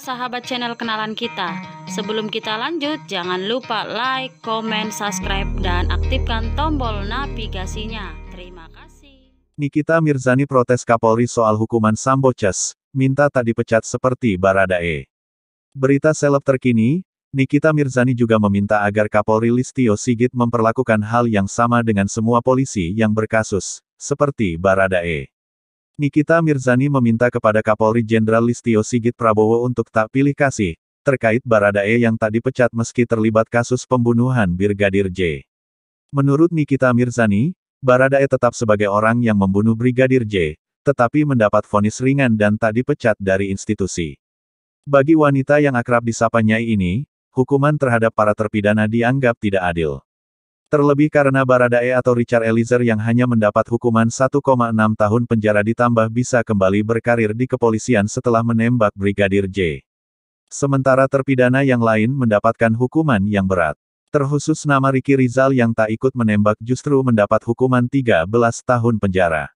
sahabat channel kenalan kita. Sebelum kita lanjut, jangan lupa like, komen, subscribe, dan aktifkan tombol navigasinya. Terima kasih. Nikita Mirzani protes Kapolri soal hukuman Sambo Ces, minta tak dipecat seperti Baradae. Berita seleb terkini, Nikita Mirzani juga meminta agar Kapolri Listio Sigit memperlakukan hal yang sama dengan semua polisi yang berkasus, seperti Baradae. Nikita Mirzani meminta kepada Kapolri Jenderal Listio Sigit Prabowo untuk tak pilih kasih, terkait Baradae yang tak dipecat meski terlibat kasus pembunuhan Brigadir J. Menurut Nikita Mirzani, Baradae tetap sebagai orang yang membunuh Brigadir J, tetapi mendapat vonis ringan dan tak dipecat dari institusi. Bagi wanita yang akrab disapa Nyai ini, hukuman terhadap para terpidana dianggap tidak adil. Terlebih karena Baradae atau Richard Eliezer yang hanya mendapat hukuman 1,6 tahun penjara ditambah bisa kembali berkarir di kepolisian setelah menembak Brigadir J. Sementara terpidana yang lain mendapatkan hukuman yang berat. Terkhusus nama Ricky Rizal yang tak ikut menembak justru mendapat hukuman 13 tahun penjara.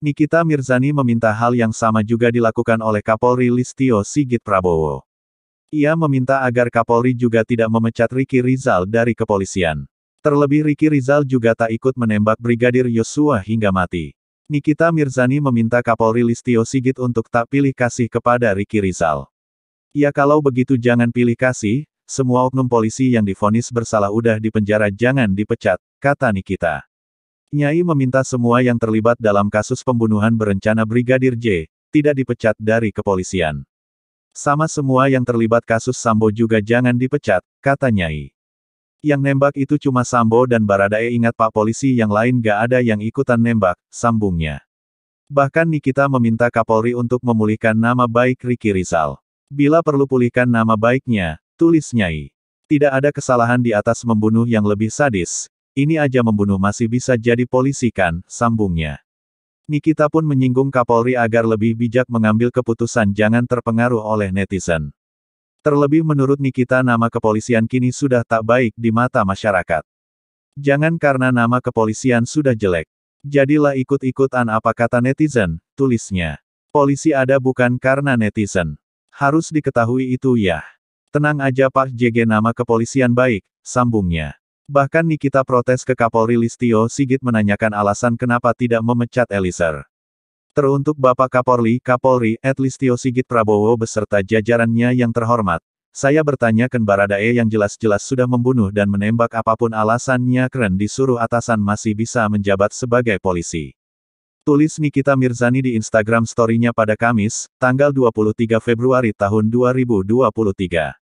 Nikita Mirzani meminta hal yang sama juga dilakukan oleh Kapolri Listio Sigit Prabowo. Ia meminta agar Kapolri juga tidak memecat Ricky Rizal dari kepolisian. Terlebih Ricky Rizal juga tak ikut menembak Brigadir Yosua hingga mati. Nikita Mirzani meminta Kapolri Listio Sigit untuk tak pilih kasih kepada Ricky Rizal. Ya kalau begitu jangan pilih kasih, semua oknum polisi yang divonis bersalah udah dipenjara jangan dipecat, kata Nikita. Nyai meminta semua yang terlibat dalam kasus pembunuhan berencana Brigadir J, tidak dipecat dari kepolisian. Sama semua yang terlibat kasus Sambo juga jangan dipecat, kata Nyai. Yang nembak itu cuma Sambo dan Baradae, ingat Pak polisi yang lain gak ada yang ikutan nembak, sambungnya. Bahkan Nikita meminta Kapolri untuk memulihkan nama baik Ricky Rizal. Bila perlu pulihkan nama baiknya, tulis Nyai. Tidak ada kesalahan di atas membunuh yang lebih sadis, ini aja membunuh masih bisa jadi polisi kan, sambungnya. Nikita pun menyinggung Kapolri agar lebih bijak mengambil keputusan jangan terpengaruh oleh netizen. Terlebih menurut Nikita nama kepolisian kini sudah tak baik di mata masyarakat. Jangan karena nama kepolisian sudah jelek, jadilah ikut-ikutan apa kata netizen, tulisnya. Polisi ada bukan karena netizen. Harus diketahui itu ya. Tenang aja Pak JG, nama kepolisian baik, sambungnya. Bahkan Nikita protes ke Kapolri Listio Sigit menanyakan alasan kenapa tidak memecat Eliezer. Teruntuk Bapak Kapolri, Listio Sigit Prabowo beserta jajarannya yang terhormat, saya bertanyakan Baradae yang jelas-jelas sudah membunuh dan menembak apapun alasannya keren disuruh atasan masih bisa menjabat sebagai polisi. Tulis Nikita Mirzani di Instagram story-nya pada Kamis, tanggal 23 Februari tahun 2023.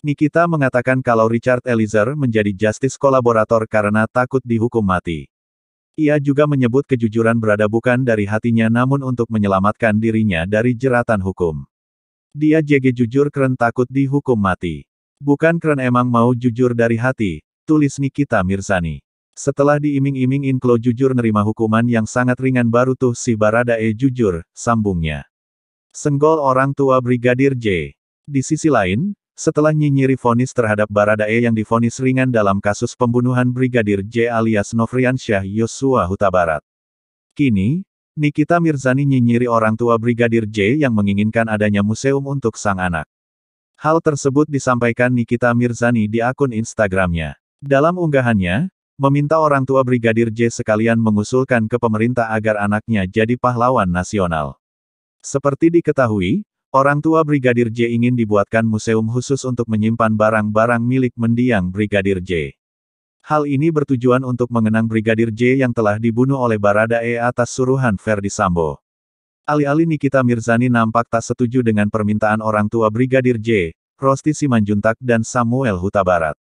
Nikita mengatakan kalau Richard Eliezer menjadi justice kolaborator karena takut dihukum mati. Ia juga menyebut kejujuran berada bukan dari hatinya namun untuk menyelamatkan dirinya dari jeratan hukum. Dia JG jujur keren takut dihukum mati. Bukan keren emang mau jujur dari hati, tulis Nikita Mirzani. Setelah diiming-iming Inklo jujur nerima hukuman yang sangat ringan baru tuh si Baradae jujur, sambungnya. Senggol orang tua Brigadir J. Di sisi lain, setelah nyinyiri vonis terhadap Baradae yang divonis ringan dalam kasus pembunuhan Brigadir J alias Nofriansyah Yosua Huta Barat. Kini, Nikita Mirzani nyinyiri orang tua Brigadir J yang menginginkan adanya museum untuk sang anak. Hal tersebut disampaikan Nikita Mirzani di akun Instagramnya. Dalam unggahannya, meminta orang tua Brigadir J sekalian mengusulkan ke pemerintah agar anaknya jadi pahlawan nasional. Seperti diketahui, orang tua Brigadir J ingin dibuatkan museum khusus untuk menyimpan barang-barang milik mendiang Brigadir J. Hal ini bertujuan untuk mengenang Brigadir J yang telah dibunuh oleh Baradae atas suruhan Ferdi Sambo. Alih-alih Nikita Mirzani nampak tak setuju dengan permintaan orang tua Brigadir J, Rosti Simanjuntak dan Samuel Huta Barat.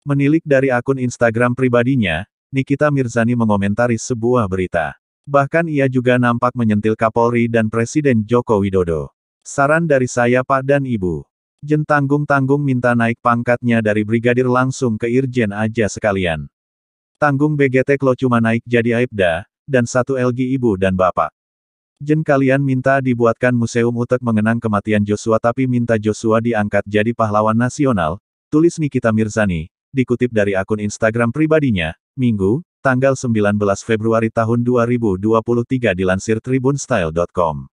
Menilik dari akun Instagram pribadinya, Nikita Mirzani mengomentari sebuah berita. Bahkan ia juga nampak menyentil Kapolri dan Presiden Joko Widodo. Saran dari saya Pak dan Ibu. Jen tanggung-tanggung minta naik pangkatnya dari brigadir langsung ke Irjen aja sekalian. Tanggung BGT kalau cuma naik jadi Aibda, dan satu LG Ibu dan Bapak. Jen kalian minta dibuatkan museum utek mengenang kematian Joshua tapi minta Joshua diangkat jadi pahlawan nasional, tulis Nikita Mirzani, dikutip dari akun Instagram pribadinya, Minggu, tanggal 19 Februari tahun 2023 dilansir tribunstyle.com.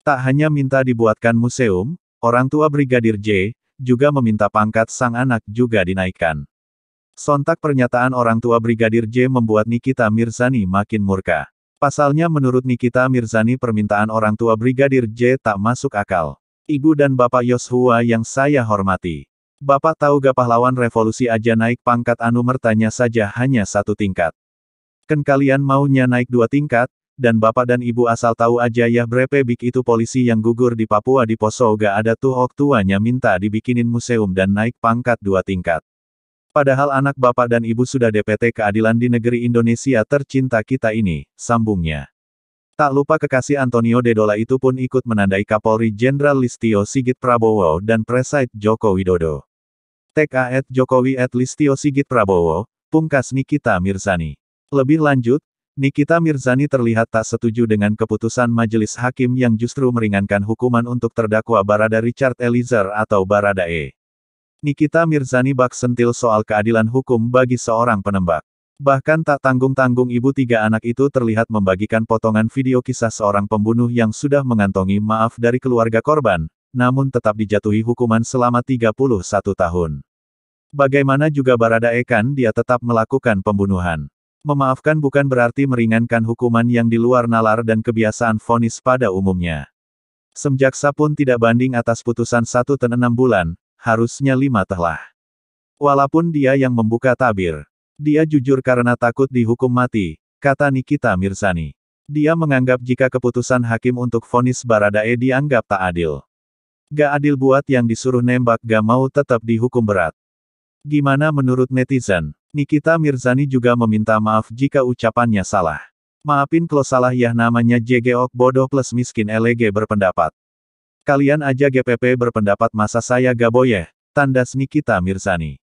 Tak hanya minta dibuatkan museum, orang tua Brigadir J, juga meminta pangkat sang anak juga dinaikkan. Sontak pernyataan orang tua Brigadir J membuat Nikita Mirzani makin murka. Pasalnya menurut Nikita Mirzani permintaan orang tua Brigadir J tak masuk akal. Ibu dan Bapak Yosua yang saya hormati. Bapak tahu gak pahlawan revolusi aja naik pangkat anu mertanya saja hanya 1 tingkat. Kan kalian maunya naik 2 tingkat, dan Bapak dan Ibu asal tahu aja ya brepe bik itu polisi yang gugur di Papua di Poso gak ada tuh ok tuanya minta dibikinin museum dan naik pangkat 2 tingkat. Padahal anak Bapak dan Ibu sudah DPT keadilan di negeri Indonesia tercinta kita ini, sambungnya. Tak lupa kekasih Antonio Dedola itu pun ikut menandai Kapolri Jenderal Listio Sigit Prabowo dan Presiden Joko Widodo. TK Jokowi Listio Sigit Prabowo, pungkas Nikita Mirzani. Lebih lanjut, Nikita Mirzani terlihat tak setuju dengan keputusan majelis hakim yang justru meringankan hukuman untuk terdakwa Barada Richard Eliezer atau Baradae. Nikita Mirzani bak sentil soal keadilan hukum bagi seorang penembak. Bahkan tak tanggung-tanggung ibu 3 anak itu terlihat membagikan potongan video kisah seorang pembunuh yang sudah mengantongi maaf dari keluarga korban, namun tetap dijatuhi hukuman selama 31 tahun. Bagaimana juga Baradae kan dia tetap melakukan pembunuhan. Memaafkan bukan berarti meringankan hukuman yang di luar nalar dan kebiasaan vonis pada umumnya. Semjaksa pun tidak banding atas putusan 1 tahun 6 bulan, harusnya 5 tahun. Walaupun dia yang membuka tabir. Dia jujur karena takut dihukum mati, kata Nikita Mirzani. Dia menganggap jika keputusan hakim untuk vonis Baradae dianggap tak adil. Gak adil buat yang disuruh nembak gak mau tetap dihukum berat. Gimana menurut netizen? Nikita Mirzani juga meminta maaf jika ucapannya salah. Maafin kalau salah ya namanya JGOK bodoh plus miskin LG berpendapat. Kalian aja GPP berpendapat masa saya gak boyeh, tandas Nikita Mirzani.